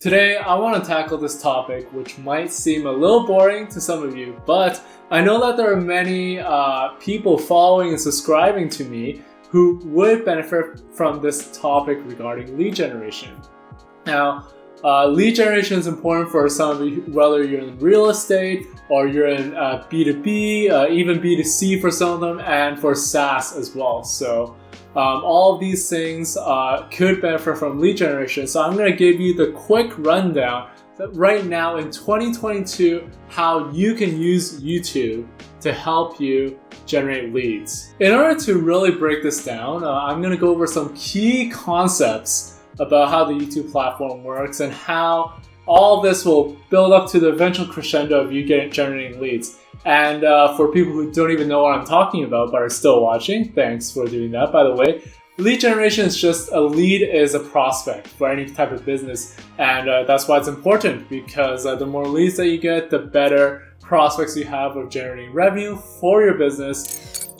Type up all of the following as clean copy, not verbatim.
Today, I want to tackle this topic, which might seem a little boring to some of you, but I know that there are many people following and subscribing to me who would benefit from this topic regarding lead generation. Now, lead generation is important for some of you, whether you're in real estate or you're in B2B, even B2C for some of them, and for SaaS as well. So all of these things could benefit from lead generation. So I'm going to give you the quick rundown that right now in 2022, how you can use YouTube to help you generate leads. In order to really break this down, I'm going to go over some key concepts about how the YouTube platform works and how all of this will build up to the eventual crescendo of you generating leads. And for people who don't even know what I'm talking about but are still watching, thanks for doing that, by the way. Lead generation is just a lead is a prospect for any type of business. And that's why it's important, because the more leads that you get, the better prospects you have of generating revenue for your business.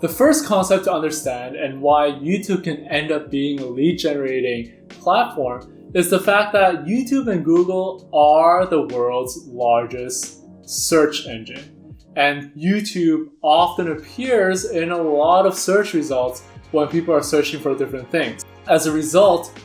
The first concept to understand and why YouTube can end up being a lead generating platform is the fact that YouTube and Google are the world's largest search engine. And YouTube often appears in a lot of search results when people are searching for different things. As a result,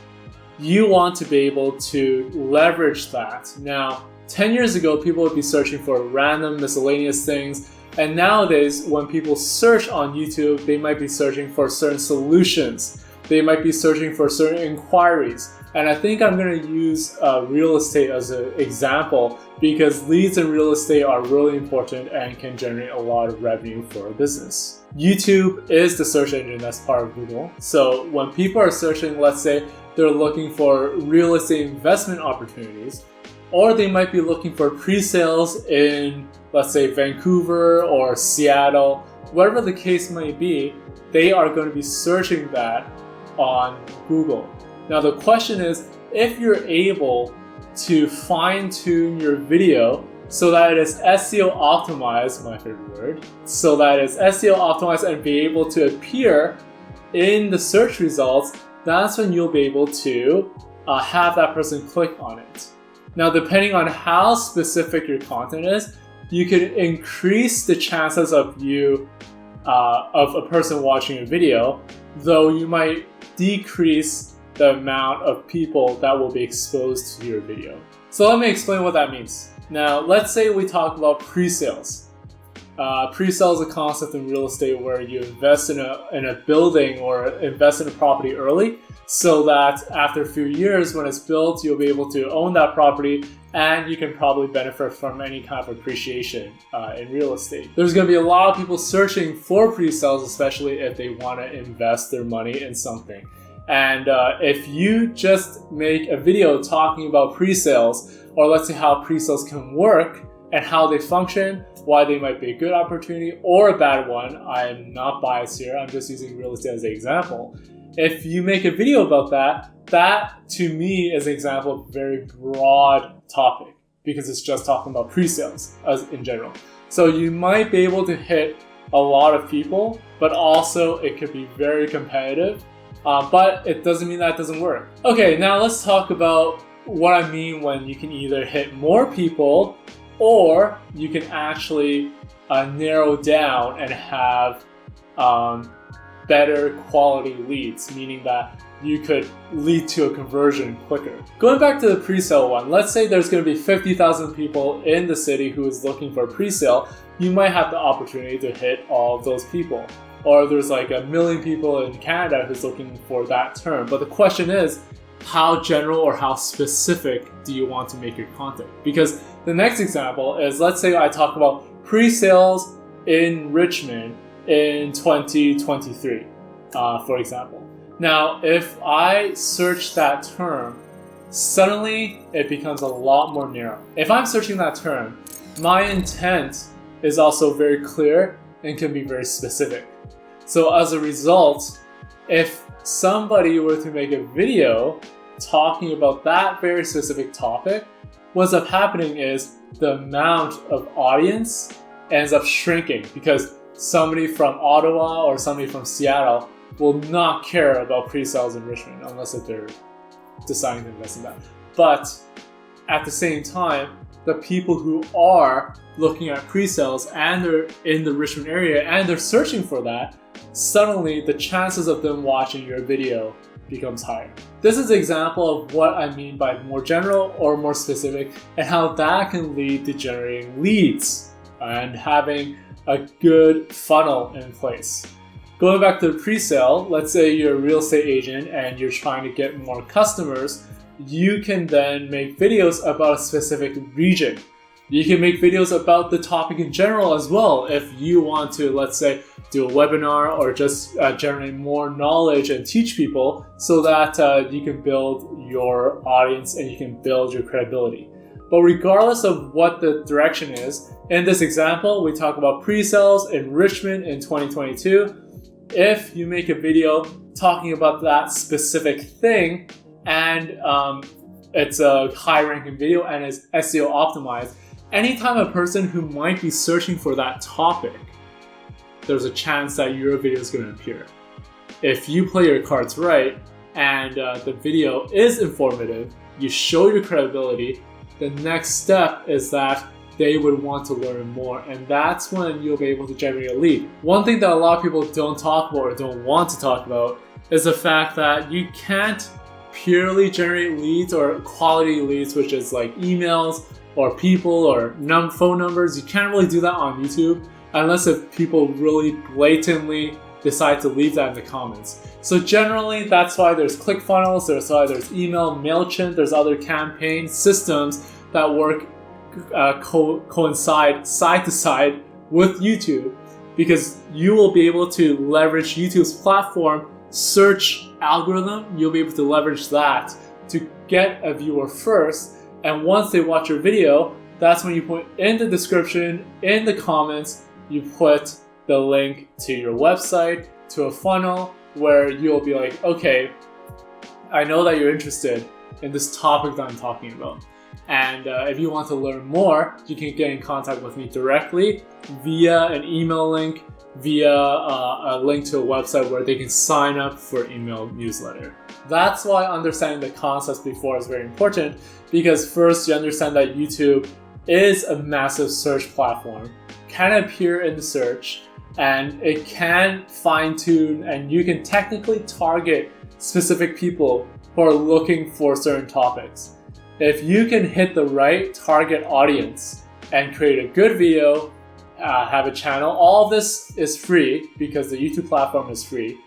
you want to be able to leverage that. Now, 10 years ago, people would be searching for random miscellaneous things. And nowadays, when people search on YouTube, they might be searching for certain solutions. They might be searching for certain inquiries. And I think I'm going to use real estate as an example, because leads in real estate are really important and can generate a lot of revenue for a business. YouTube is the search engine that's part of Google. So when people are searching, let's say they're looking for real estate investment opportunities, or they might be looking for pre-sales in, let's say, Vancouver or Seattle, whatever the case may be, they are going to be searching that on Google. Now the question is, if you're able to fine-tune your video so that it is SEO optimized, my favorite word, so that it's SEO optimized and be able to appear in the search results, that's when you'll be able to have that person click on it. Now, depending on how specific your content is, you can increase the chances of of a person watching your video, though you might decrease the amount of people that will be exposed to your video. So let me explain what that means. Now, let's say we talk about pre-sales. Pre-sale is a concept in real estate where you invest in a building or invest in a property early, so that after a few years when it's built, you'll be able to own that property and you can probably benefit from any kind of appreciation in real estate. There's going to be a lot of people searching for pre-sales, especially if they want to invest their money in something. And if you just make a video talking about pre-sales, or let's say how pre-sales can work and how they function, why they might be a good opportunity or a bad one, I'm not biased here, I'm just using real estate as an example. If you make a video about that, that to me is an example of a very broad topic, because it's just talking about pre-sales as in general. So you might be able to hit a lot of people, but also it could be very competitive. But it doesn't mean that doesn't work. Okay, now let's talk about what I mean when you can either hit more people or you can actually narrow down and have better quality leads, meaning that you could lead to a conversion quicker. Going back to the pre-sale one, let's say there's going to be 50,000 people in the city who is looking for a pre-sale. You might have the opportunity to hit all of those people. Or there's like 1 million people in Canada who's looking for that term. But the question is, how general or how specific do you want to make your content? Because the next example is, let's say I talk about pre-sales in Richmond in 2023, for example. Now, if I search that term, suddenly it becomes a lot more narrow. If I'm searching that term, my intent is also very clear and can be very specific. So as a result, if somebody were to make a video talking about that very specific topic, what's up happening is the amount of audience ends up shrinking, because somebody from Ottawa or somebody from Seattle will not care about pre-sales enrichment unless if they're deciding to invest in that. But at the same time, the people who are looking at pre-sales and they're in the enrichment area and they're searching for that, suddenly the chances of them watching your video becomes higher. This is an example of what I mean by more general or more specific, and how that can lead to generating leads and having a good funnel in place. Going back to the pre-sale, let's say you're a real estate agent and you're trying to get more customers, you can then make videos about a specific region. You can make videos about the topic in general as well if you want to, let's say, do a webinar or just generate more knowledge and teach people so that you can build your audience and you can build your credibility. But regardless of what the direction is, in this example, we talk about pre-sales enrichment in 2022. If you make a video talking about that specific thing and it's a high-ranking video and is SEO optimized, anytime a person who might be searching for that topic, there's a chance that your video is going to appear. If you play your cards right and the video is informative, you show your credibility, the next step is that they would want to learn more, and that's when you'll be able to generate a lead. One thing that a lot of people don't talk about or don't want to talk about is the fact that you can't purely generate leads or quality leads, which is like emails or people or phone numbers. You can't really do that on YouTube unless if people really blatantly decide to leave that in the comments. So generally, that's why there's ClickFunnels, that's why there's email, MailChimp, there's other campaign systems that work coincide side to side with YouTube, because you will be able to leverage YouTube's platform search algorithm. You'll be able to leverage that to get a viewer first, and once they watch your video, that's when you put in the description, in the comments, you put the link to your website, to a funnel where you'll be like, okay, I know that you're interested in this topic that I'm talking about. And if you want to learn more, you can get in contact with me directly via an email link, via a link to a website where they can sign up for email newsletter. That's why understanding the concepts before is very important, because first you understand that YouTube is a massive search platform, can appear in the search, and it can fine-tune, and you can technically target specific people who are looking for certain topics. If you can hit the right target audience and create a good video, have a channel, all of this is free because the YouTube platform is free.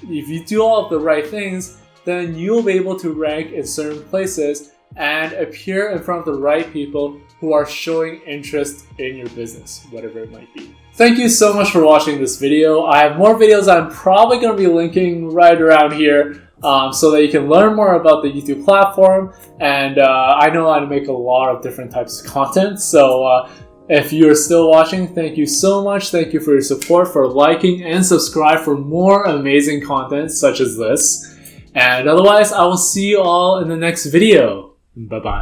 If you do all of the right things, then you'll be able to rank in certain places and appear in front of the right people who are showing interest in your business, whatever it might be. Thank you so much for watching this video. I have more videos I'm probably going to be linking right around here so that you can learn more about the YouTube platform. And I know how to make a lot of different types of content. So if you're still watching, thank you so much. Thank you for your support, for liking and subscribe for more amazing content such as this. And otherwise, I will see you all in the next video. Bye-bye.